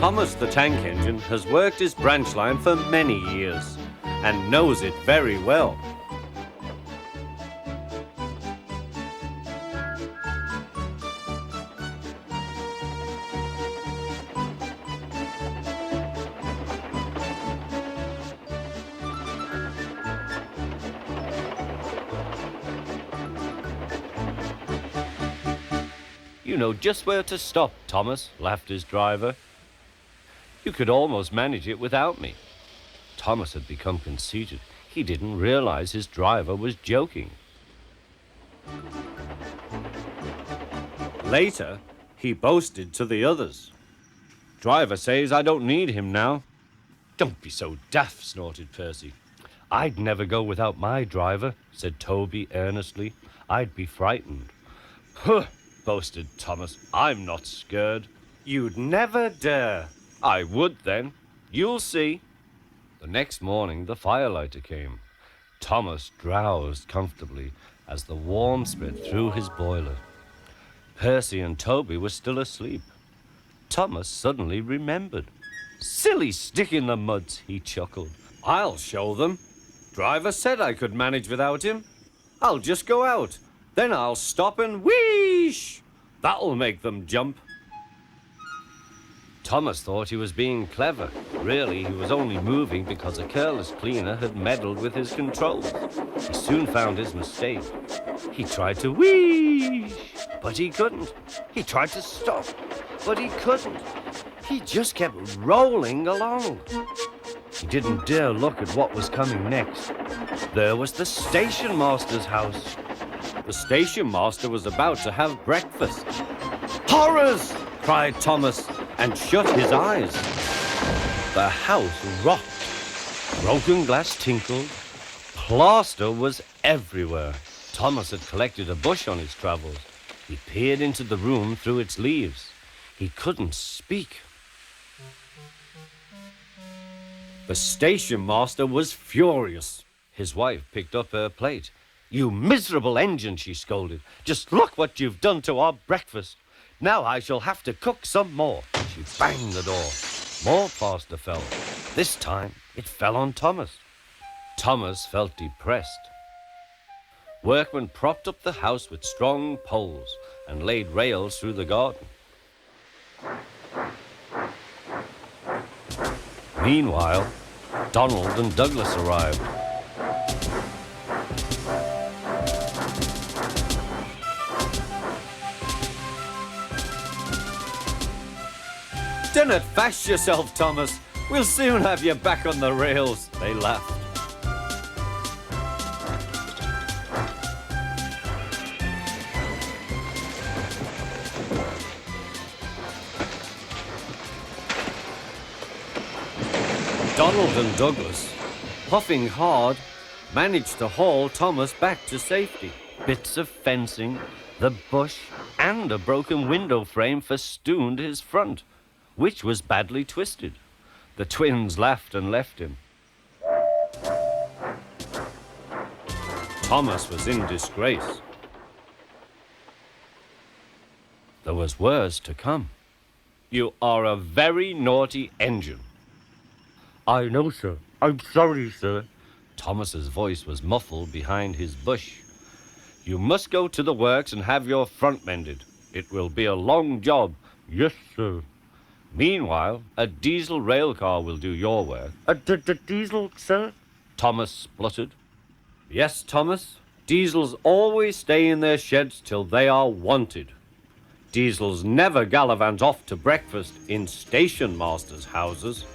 Thomas the tank engine has worked his branch line for many years and knows it very well. You know just where to stop, Thomas, laughed his driver. You could almost manage it without me. Thomas had become conceited. He didn't realize his driver was joking. Later, he boasted to the others. Driver says I don't need him now. Don't be so daft, snorted Percy. I'd never go without my driver, said Toby earnestly. I'd be frightened. Huh, boasted Thomas. I'm not scared. You'd never dare. I would then. You'll see. The next morning, the firelighter came. Thomas drowsed comfortably as the warmth spread through his boiler. Percy and Toby were still asleep. Thomas suddenly remembered. Silly stick in the muds, he chuckled. I'll show them. Driver said I could manage without him. I'll just go out. Then I'll stop and wheesh. That'll make them jump. Thomas thought he was being clever. Really, he was only moving because a careless cleaner had meddled with his controls. He soon found his mistake. He tried to wheesh, but he couldn't. He tried to stop, but he couldn't. He just kept rolling along. He didn't dare look at what was coming next. There was the station master's house. The station master was about to have breakfast. Horrors! Cried Thomas and shut his eyes. The house rocked. Broken glass tinkled. Plaster was everywhere. Thomas had collected a bush on his travels. He peered into the room through its leaves. He couldn't speak. The station master was furious. His wife picked up her plate. You miserable engine, she scolded. Just look what you've done to our breakfast. Now I shall have to cook some more. She banged the door. More plaster fell. This time it fell on Thomas. Thomas felt depressed. Workmen propped up the house with strong poles and laid rails through the garden. Meanwhile, Donald and Douglas arrived. Dinna fash yourself, Thomas. We'll soon have you back on the rails, they laughed. Donald and Douglas, puffing hard, managed to haul Thomas back to safety. Bits of fencing, the bush, and a broken window frame festooned his front, which was badly twisted. The twins laughed and left him. Thomas was in disgrace. There was worse to come. You are a very naughty engine. I know, sir. I'm sorry, sir. Thomas's voice was muffled behind his bush. You must go to the works and have your front mended. It will be a long job. Yes, sir. Meanwhile, a diesel rail car will do your work. A diesel, sir? Thomas spluttered. Yes, Thomas. Diesels always stay in their sheds till they are wanted. Diesels never gallivant off to breakfast in station masters' houses.